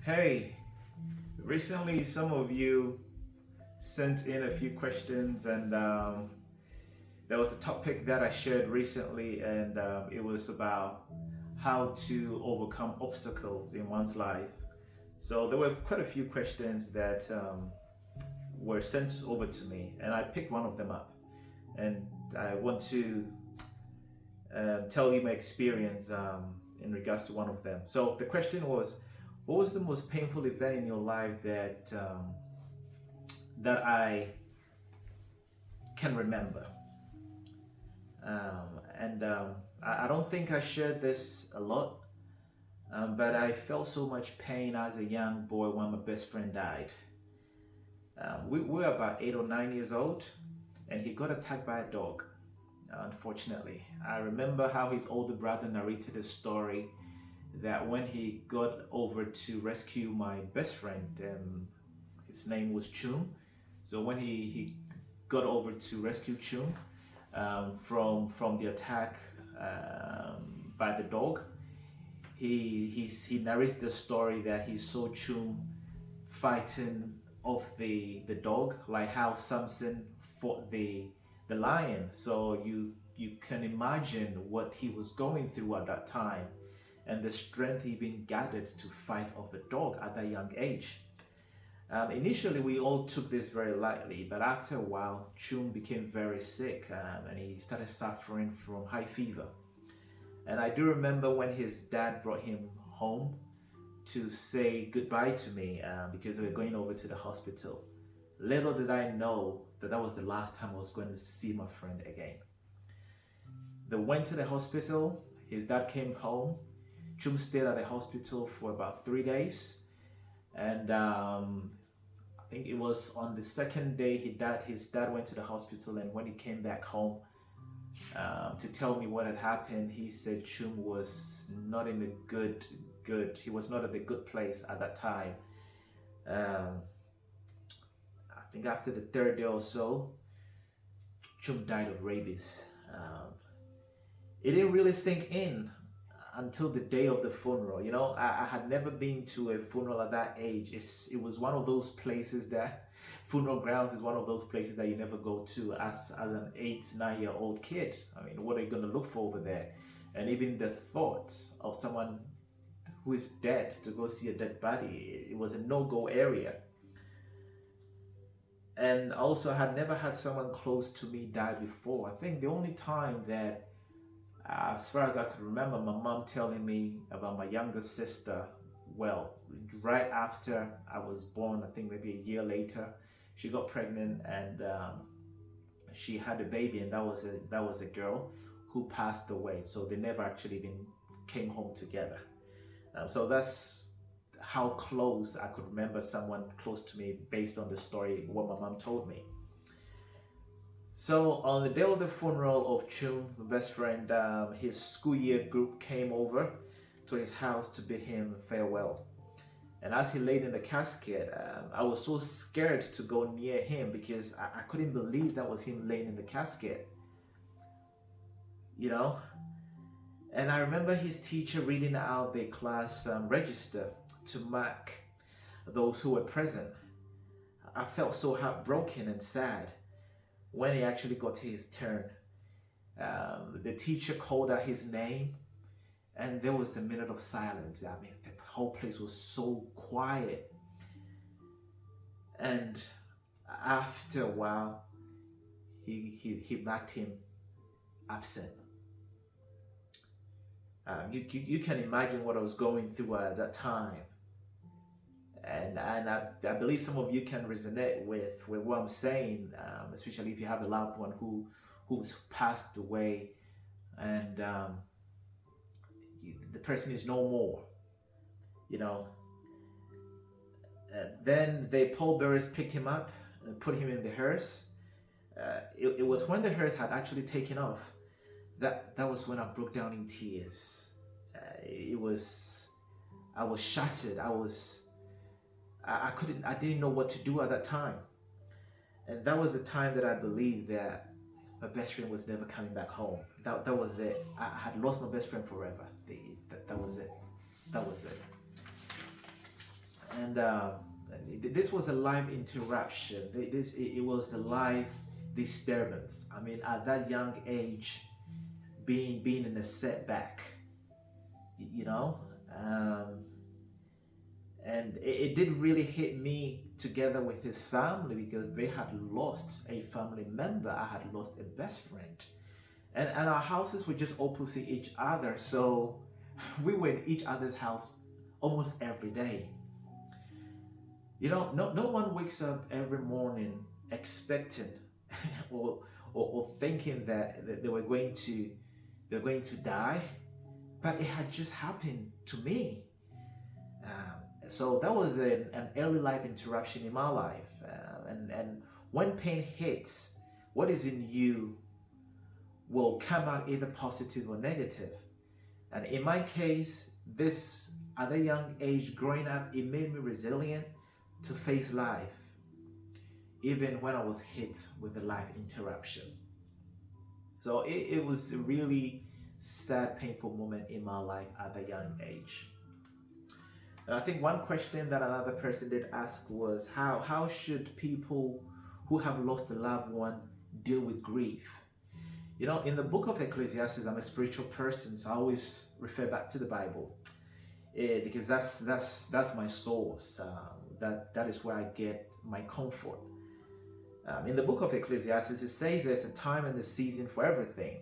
Hey, recently some of you sent in a few questions, and there was a topic that I shared recently, and it was about how to overcome obstacles in one's life. So there were quite a few questions that were sent over to me, and I picked one of them up, and I want to tell you my experience in regards to one of them. So the question was, what was the most painful event in your life that I can remember? And I don't think I shared this a lot, but I felt so much pain as a young boy when my best friend died. We were about 8 or 9 years old, and he got attacked by a dog. Unfortunately, I remember how his older brother narrated a story that when he got over to rescue my best friend, his name was Chum. So when he got over to rescue Chum from the attack by the dog, he narrates the story that he saw Chum fighting off the dog, like how Samson fought the lion. So you can imagine what he was going through at that time, and the strength he even gathered to fight off a dog at that young age. Initially, we all took this very lightly, but after a while, Chum became very sick, and he started suffering from high fever. And I do remember when his dad brought him home to say goodbye to me because we were going over to the hospital. Little did I know that that was the last time I was going to see my friend again. They went to the hospital, his dad came home. Chum stayed at the hospital for about 3 days, and I think it was on the second day his dad went to the hospital, and when he came back home to tell me what had happened, he said Chum was not in a he was not at a good place at that time. I think after the third day or so, Chum died of rabies. It didn't really sink in until the day of the funeral. You know, I had never been to a funeral at that age. It was one of those places that funeral grounds is one of those places that you never go to as an 8, 9 year old kid. I mean, what are you going to look for over there? And even the thought of someone who is dead to go see a dead body, it was a no-go area. And also, I had never had someone close to me die before. I think the only time that as far as I could remember, my mom telling me about my younger sister, well, right after I was born, I think maybe a year later, she got pregnant, and she had a baby, and that was a girl who passed away. So they never actually even came home together. So that's how close I could remember someone close to me based on the story, what my mom told me. So on the day of the funeral of Chum, my best friend, his school year group came over to his house to bid him farewell. And as he laid in the casket, I was so scared to go near him because I couldn't believe that was him laying in the casket, you know? And I remember his teacher reading out the class register to mark those who were present. I felt so heartbroken and sad. When he actually got to his turn, the teacher called out his name, and there was a minute of silence. I mean, the whole place was so quiet. And after a while, he marked him absent. You can imagine what I was going through at that time. And I believe some of you can resonate with what I'm saying, especially if you have a loved one who's passed away, and the person is no more, you know. Then the pallbearers picked him up and put him in the hearse. It was when the hearse had actually taken off that was when I broke down in tears. I was shattered. I didn't know what to do at that time. And that was the time that I believed that my best friend was never coming back home. That was it. I had lost my best friend forever. That was it. That was it. and this was a live interruption. It was a live disturbance. I mean, at that young age, being in a setback, you know, and it did really hit me together with his family because they had lost a family member. I had lost a best friend, and our houses were just opposite each other, so we were in each other's house almost every day. You know, no one wakes up every morning expecting or, or thinking that they're going to die, but it had just happened to me. So that was an early life interruption in my life, and when pain hits, what is in you will come out either positive or negative. And in my case, this at a young age growing up, it made me resilient to face life, even when I was hit with a life interruption. So it was a really sad, painful moment in my life at a young age. And I think one question that another person did ask was how should people who have lost a loved one deal with grief? You know, in the book of Ecclesiastes, I'm a spiritual person, so I always refer back to the Bible, because that's my source. That is where I get my comfort. In the book of Ecclesiastes, it says there's a time and a season for everything.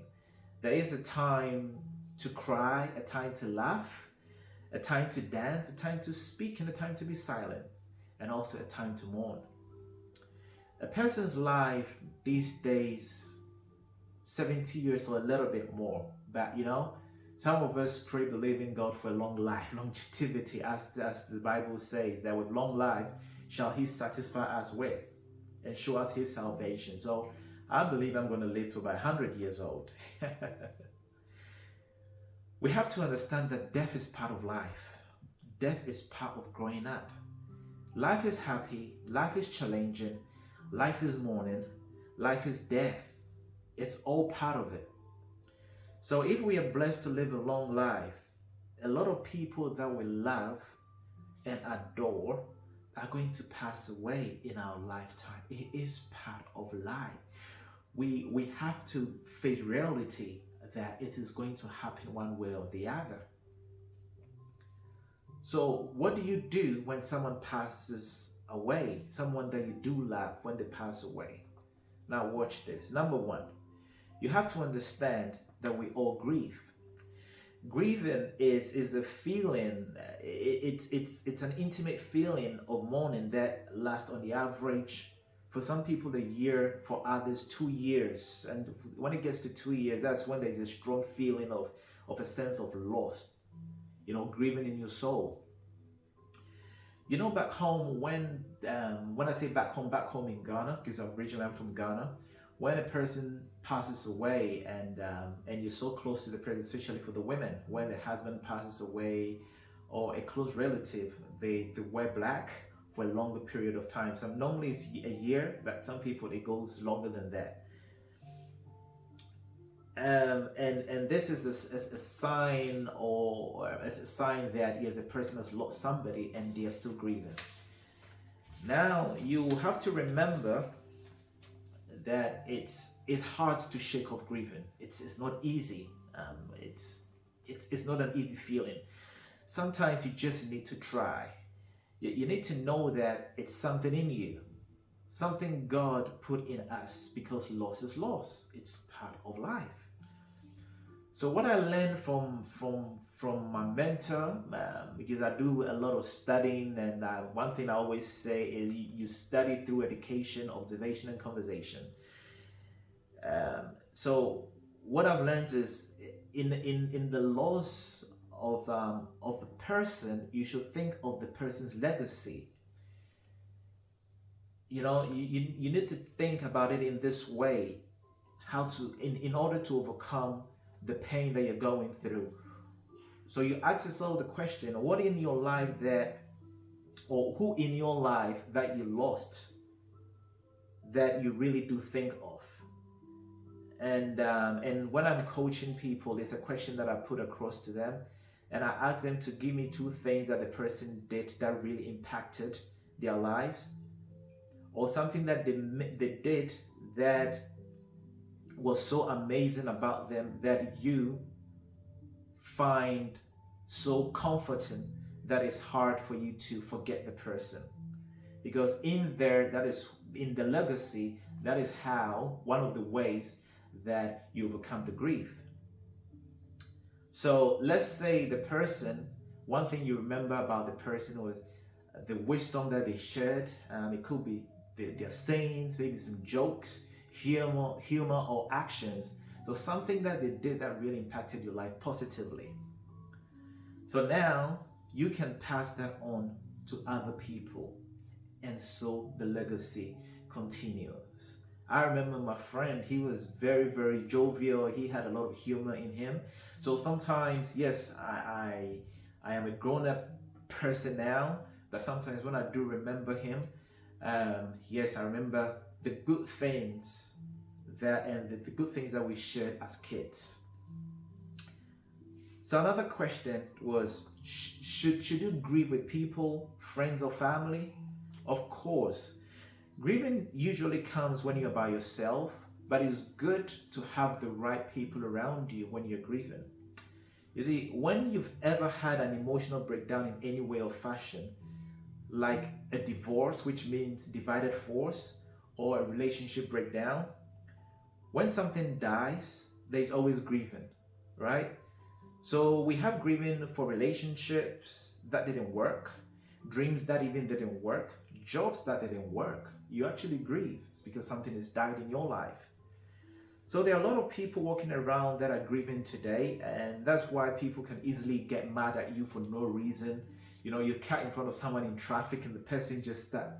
There is a time to cry, a time to laugh, a time to dance, a time to speak, and a time to be silent, and also a time to mourn. A person's life these days, 70 years or a little bit more, but you know, some of us pray, believe in God for a long life, longevity, as the Bible says, that with long life shall He satisfy us with and show us His salvation. So I believe I'm going to live to about 100 years old. We have to understand that death is part of life. Death is part of growing up. Life is happy, life is challenging, life is mourning, life is death. It's all part of it. So if we are blessed to live a long life, a lot of people that we love and adore are going to pass away in our lifetime. It is part of life. We have to face reality that it is going to happen one way or the other. So what do you do when someone passes away? Someone that you do love, when they pass away? Now watch this. Number one, you have to understand that we all grieve. Grieving is a feeling, it's an intimate feeling of mourning that lasts on the average, for some people a year, for others 2 years. And when it gets to 2 years, that's when there's a strong feeling of a sense of loss, you know, grieving in your soul. You know, back home, when I say back home in Ghana, because originally I'm from Ghana, when a person passes away and you're so close to the person, especially for the women, when the husband passes away or a close relative, they wear black for a longer period of time. So normally it's a year, but some people it goes longer than that. And this is a sign, or it's a sign that yes, a person has lost somebody and they are still grieving. Now you have to remember that it's hard to shake off grieving. It's not easy. It's not an easy feeling. Sometimes you just need to try. You need to know that it's something in you, something God put in us, because loss is loss. It's part of life. So what I learned from my mentor, because I do a lot of studying, and one thing I always say is you study through education, observation, and conversation. So what I've learned is in the loss of the person, you should think of the person's legacy. You know, you need to think about it in this way, how to in order to overcome the pain that you're going through. So you ask yourself the question, what in your life or who in your life that you lost that you really do think of? And when I'm coaching people, it's a question that I put across to them, and I ask them to give me two things that the person did that really impacted their lives, or something that they did that was so amazing about them that you find so comforting that it's hard for you to forget the person. Because in there, that is in the legacy, that is how, one of the ways that you overcome the grief. So let's say the person, one thing you remember about the person was the wisdom that they shared. It could be their sayings, maybe some jokes, humor, or actions. So something that they did that really impacted your life positively. So now you can pass that on to other people, and so the legacy continues. I remember my friend, he was very, very jovial. He had a lot of humor in him. So sometimes, yes, I am a grown-up person now, but sometimes when I do remember him, yes, I remember the good things the good things that we shared as kids. So another question was, should you grieve with people, friends, or family? Of course. Grieving usually comes when you're by yourself, but it's good to have the right people around you when you're grieving. You see, when you've ever had an emotional breakdown in any way or fashion, like a divorce, which means divided force, or a relationship breakdown, when something dies, there's always grieving, right? So we have grieving for relationships that didn't work, dreams that even didn't work, jobs that didn't work. You actually grieve because something has died in your life. So there are a lot of people walking around that are grieving today, and that's why people can easily get mad at you for no reason. You know, you're cut in front of someone in traffic and the person just start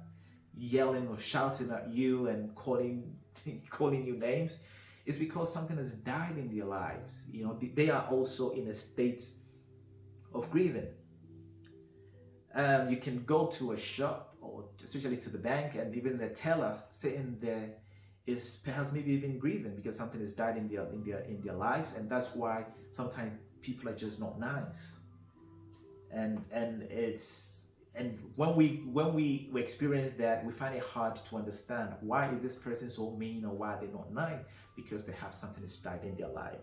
yelling or shouting at you and calling you names. It's because something has died in their lives. You know, they are also in a state of grieving. You can go to a shop, or especially to the bank, and even the teller sitting there is perhaps maybe even grieving because something has died in their lives, and that's why sometimes people are just not nice. And when we experience that, we find it hard to understand, why is this person so mean, or why are they not nice? Because perhaps something has died in their life.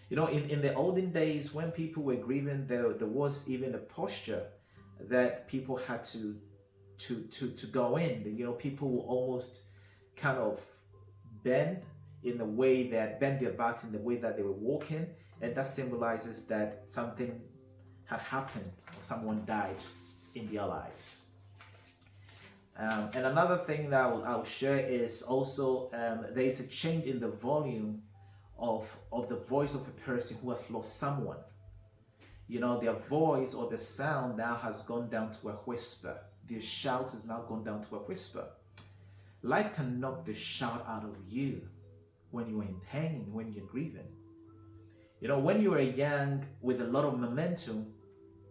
You know, in the olden days when people were grieving, there was even a posture that people had to go in. You know, people will almost kind of bend their backs in the way that they were walking, and that symbolizes that something had happened or someone died in their lives. And another thing that I'll share is also there is a change in the volume of the voice of a person who has lost someone. You know, their voice or the sound now has gone down to a whisper. Their shout has now gone down to a whisper. Life can knock the shout out of you when you're in pain, when you're grieving. You know, when you were young with a lot of momentum,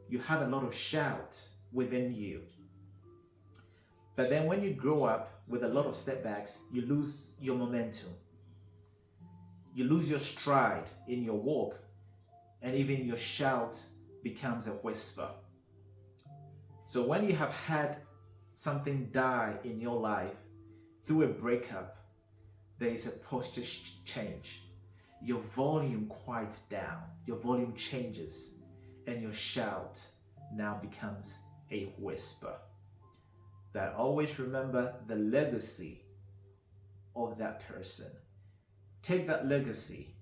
you had a lot of shout within you. But then when you grow up with a lot of setbacks, you lose your momentum. You lose your stride in your walk, and even your shout becomes a whisper. So when you have had something die in your life through a breakup, there is a posture change. Your volume quiets down, your volume changes, and your shout now becomes a whisper. But always remember the legacy of that person. Take that legacy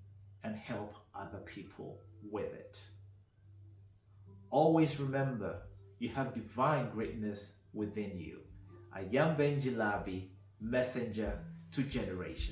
and help other people with it. Always remember, you have divine greatness within you. I am Benji Larbi, messenger to generations.